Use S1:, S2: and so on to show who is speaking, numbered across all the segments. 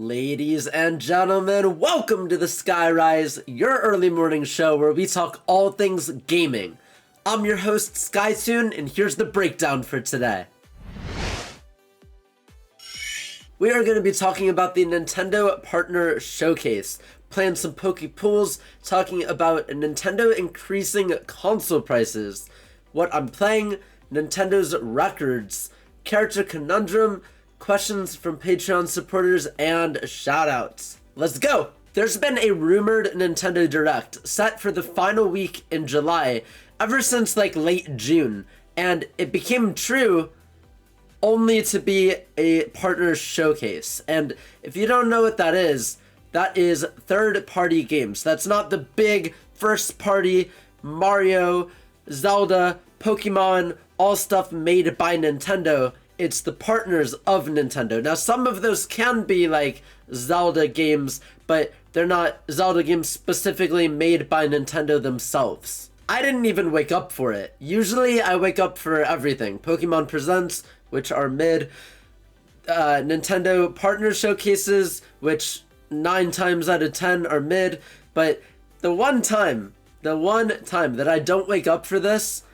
S1: Ladies and gentlemen, welcome to the Skyrise, your early morning show where we talk all things gaming. I'm your host, Skytune, and here's the breakdown for today. We are going to be talking about the Nintendo Partner Showcase, playing some Poke Pools, talking about Nintendo increasing console prices, what I'm playing, Nintendo's records, character conundrum, questions from Patreon supporters, and shoutouts. Let's go! There's been a rumored Nintendo Direct set for the final week in July ever since like late June, and it became true only to be a partner showcase. And if you don't know what that is third-party games. That's not the big first-party Mario, Zelda, Pokemon, all stuff made by Nintendo. It's the partners of Nintendo. Now, some of those can be like Zelda games, but they're not Zelda games specifically made by Nintendo themselves. I didn't even wake up for it. Usually I wake up for everything. Pokemon Presents, which are mid, Nintendo Partner Showcases, which 9 times out of 10 are mid, but the one time that I don't wake up for this,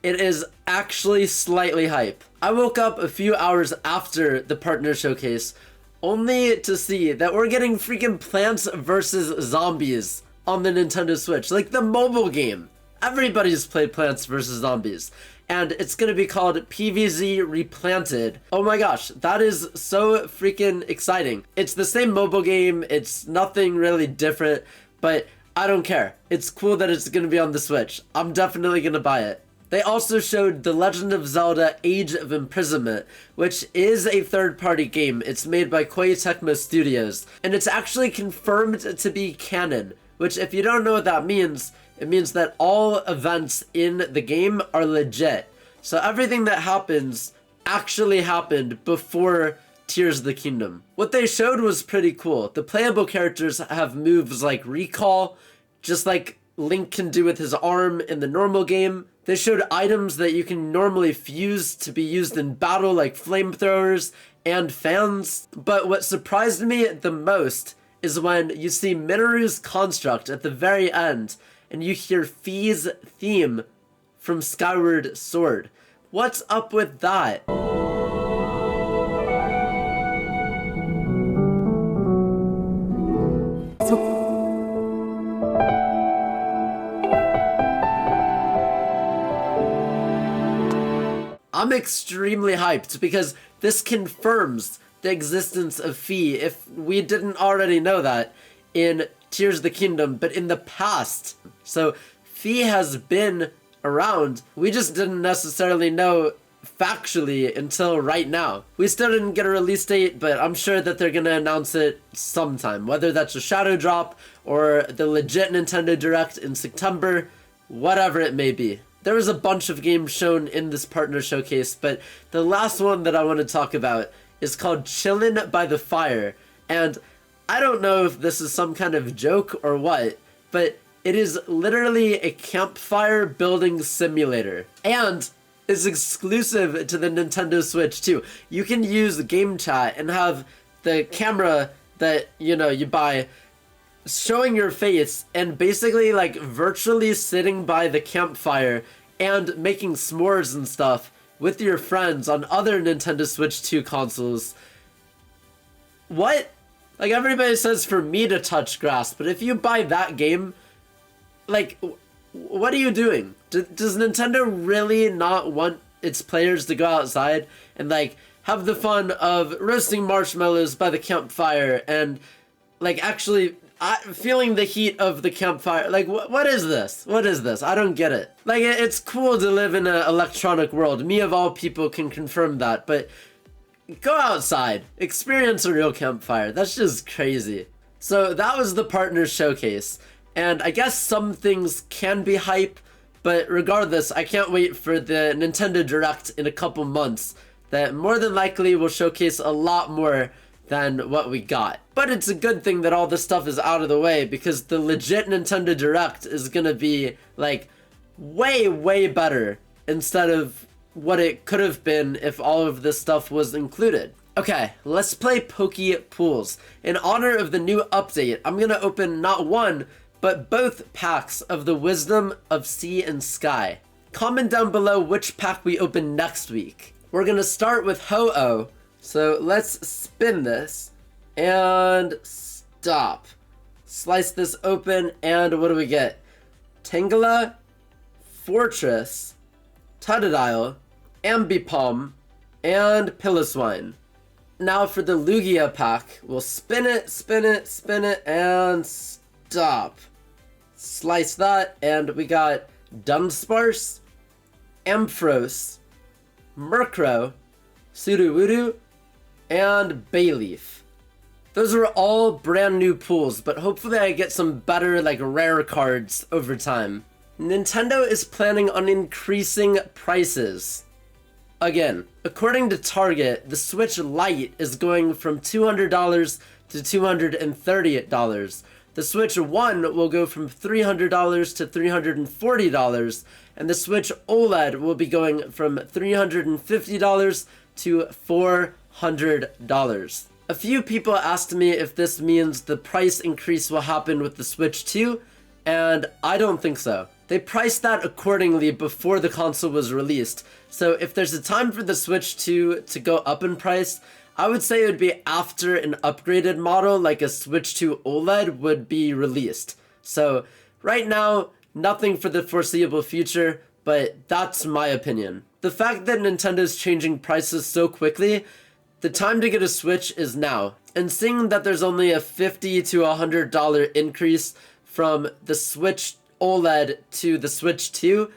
S1: it is actually slightly hype. I woke up a few hours after the Partner Showcase only to see that we're getting freaking Plants vs. Zombies on the Nintendo Switch, like the mobile game. Everybody's played Plants vs. Zombies, and it's gonna be called PvZ Replanted. Oh my gosh, that is so freaking exciting. It's the same mobile game, it's nothing really different, but I don't care. It's cool that it's gonna be on the Switch. I'm definitely gonna buy it. They also showed The Legend of Zelda Age of Imprisonment, which is a third-party game. It's made by Koei Tecmo Studios, and it's actually confirmed to be canon, which if you don't know what that means, it means that all events in the game are legit. So everything that happens actually happened before Tears of the Kingdom. What they showed was pretty cool. The playable characters have moves like recall, just like Link can do with his arm in the normal game. They showed items that you can normally fuse to be used in battle, like flamethrowers and fans. But what surprised me the most is when you see Minoru's construct at the very end, and you hear Fi's theme from Skyward Sword. What's up with that? I'm extremely hyped because this confirms the existence of Fi, if we didn't already know that in Tears of the Kingdom, but in the past. So Fi has been around, we just didn't necessarily know factually until right now. We still didn't get a release date, but I'm sure that they're gonna announce it sometime, whether that's a shadow drop or the legit Nintendo Direct in September, whatever it may be. There was a bunch of games shown in this partner showcase, but the last one that I want to talk about is called Chillin' by the Fire, and I don't know if this is some kind of joke or what, but it is literally a campfire building simulator, and is exclusive to the Nintendo Switch too. You can use game chat and have the camera that, you know, you buy showing your face and basically like virtually sitting by the campfire and making s'mores and stuff with your friends on other Nintendo Switch 2 consoles. What? Like, everybody says for me to touch grass, but if you buy that game, like, what are you doing? Does Nintendo really not want its players to go outside and like have the fun of roasting marshmallows by the campfire and like actually feeling the heat of the campfire? Like, what is this? What is this? I don't get it. Like, it's cool to live in an electronic world. Me, of all people, can confirm that. But go outside. Experience a real campfire. That's just crazy. So that was the partner showcase. And I guess some things can be hype. But regardless, I can't wait for the Nintendo Direct in a couple months. That more than likely will showcase a lot more than what we got. But it's a good thing that all this stuff is out of the way, because the legit Nintendo Direct is gonna be like way, way better instead of what it could have been if all of this stuff was included. Okay, let's play Poke Pools. In honor of the new update, I'm gonna open not one, but both packs of the Wisdom of Sea and Sky. Comment down below which pack we open next week. We're gonna start with Ho-Oh, so let's spin this, and stop. Slice this open, and what do we get? Tangela, Fortress, Totodile, Ambipom, and Piloswine. Now for the Lugia pack, we'll spin it, spin it, spin it, and stop. Slice that, and we got Dunsparce, Ampharos, Murkrow, Sudowoodo, and Bayleaf. Those are all brand new pools, but hopefully I get some better, like, rare cards over time. Nintendo is planning on increasing prices. Again, according to Target, the Switch Lite is going from $200 to $230. The Switch 1 will go from $300 to $340, and the Switch OLED will be going from $350 to $400. A few people asked me if this means the price increase will happen with the Switch 2, and I don't think so. They priced that accordingly before the console was released, so if there's a time for the Switch 2 to go up in price, I would say it would be after an upgraded model like a Switch 2 OLED would be released. So right now, nothing for the foreseeable future, but that's my opinion. The fact that Nintendo's changing prices so quickly, the time to get a Switch is now. And seeing that there's only a $50 to $100 increase from the Switch OLED to the Switch 2,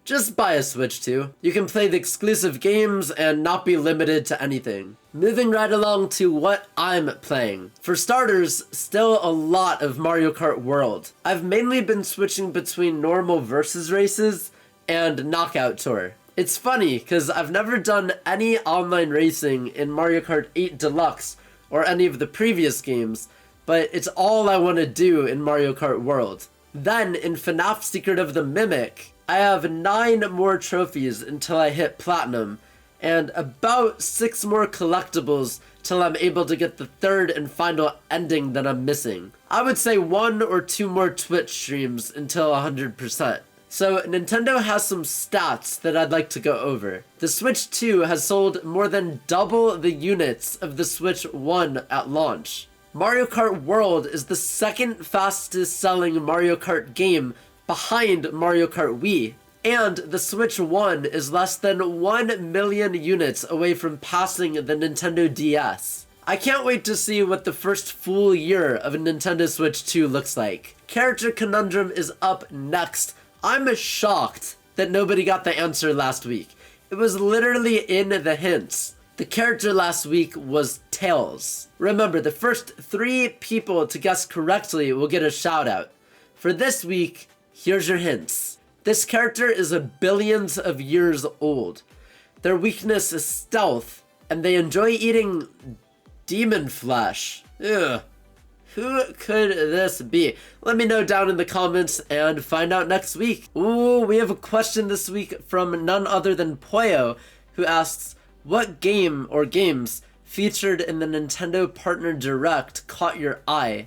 S1: just buy a Switch 2. You can play the exclusive games and not be limited to anything. Moving right along to what I'm playing. For starters, still a lot of Mario Kart World. I've mainly been switching between normal versus races and Knockout Tour. It's funny, because I've never done any online racing in Mario Kart 8 Deluxe or any of the previous games, but it's all I want to do in Mario Kart World. Then, in FNAF Secret of the Mimic, I have 9 more trophies until I hit Platinum, and about 6 more collectibles till I'm able to get the third and final ending that I'm missing. I would say 1 or 2 more Twitch streams until 100%. So Nintendo has some stats that I'd like to go over. The Switch 2 has sold more than double the units of the Switch 1 at launch. Mario Kart World is the second fastest selling Mario Kart game behind Mario Kart Wii. And the Switch 1 is less than 1 million units away from passing the Nintendo DS. I can't wait to see what the first full year of a Nintendo Switch 2 looks like. Character Conundrum is up next. I'm shocked that nobody got the answer last week. It was literally in the hints. The character last week was Tails. Remember, the first 3 people to guess correctly will get a shout out. For this week, here's your hints. This character is billions of years old. Their weakness is stealth, and they enjoy eating demon flesh. Ugh. Who could this be? Let me know down in the comments and find out next week. Ooh, we have a question this week from none other than Poyo, who asks, what game or games featured in the Nintendo Partner Direct caught your eye?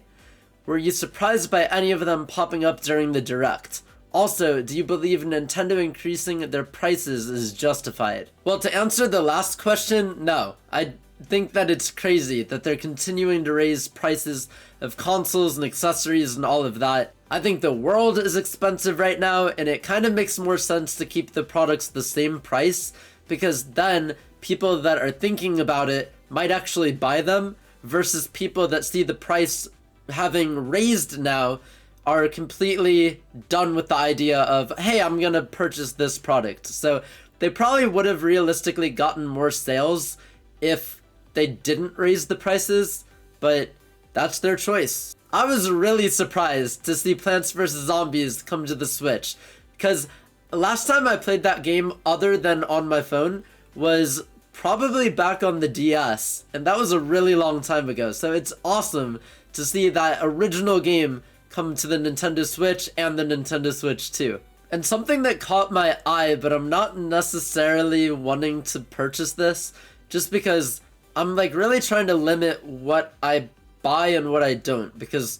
S1: Were you surprised by any of them popping up during the Direct? Also, do you believe Nintendo increasing their prices is justified? Well, to answer the last question, no. I think that it's crazy that they're continuing to raise prices of consoles and accessories and all of that. I think the world is expensive right now, and it kind of makes more sense to keep the products the same price, because then people that are thinking about it might actually buy them, versus people that see the price having raised now are completely done with the idea of, hey, I'm gonna purchase this product. So they probably would have realistically gotten more sales if they didn't raise the prices, but that's their choice. I was really surprised to see Plants vs. Zombies come to the Switch, because last time I played that game other than on my phone was probably back on the DS, and that was a really long time ago. So it's awesome to see that original game come to the Nintendo Switch and the Nintendo Switch 2. And something that caught my eye, but I'm not necessarily wanting to purchase this, just because I'm like really trying to limit what I buy and what I don't, because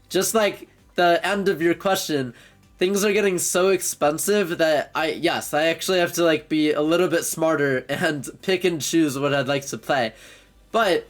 S1: just like the end of your question, things are getting so expensive that I actually have to like be a little bit smarter and pick and choose what I'd like to play. But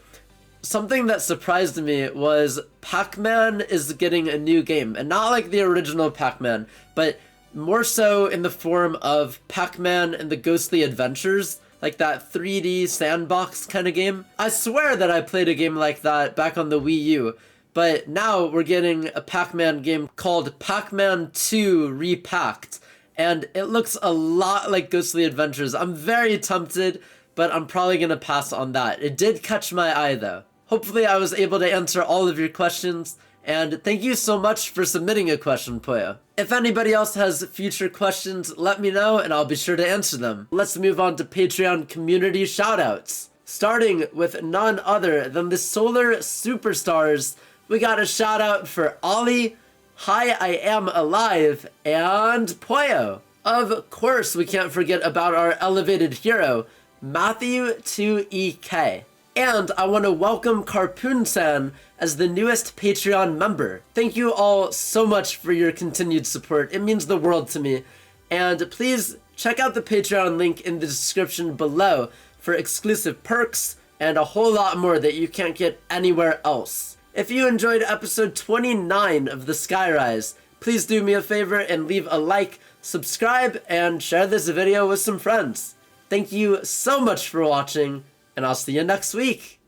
S1: something that surprised me was Pac-Man is getting a new game, and not like the original Pac-Man, but more so in the form of Pac-Man and the Ghostly Adventures, like that 3D sandbox kind of game. I swear that I played a game like that back on the Wii U, but now we're getting a Pac-Man game called Pac-Man 2 Repacked, and it looks a lot like Ghostly Adventures. I'm very tempted, but I'm probably gonna pass on that. It did catch my eye though. Hopefully I was able to answer all of your questions, and thank you so much for submitting a question, Poyo. If anybody else has future questions, let me know and I'll be sure to answer them. Let's move on to Patreon community shoutouts. Starting with none other than the Solar Superstars, we got a shout out for Ollie, Hi I Am Alive, and Poyo. Of course we can't forget about our elevated hero, Matthew 2EK. And I want to welcome Karpoon-san as the newest Patreon member. Thank you all so much for your continued support. It means the world to me. And please check out the Patreon link in the description below for exclusive perks and a whole lot more that you can't get anywhere else. If you enjoyed episode 29 of the Skyrise, please do me a favor and leave a like, subscribe, and share this video with some friends. Thank you so much for watching, and I'll see you next week.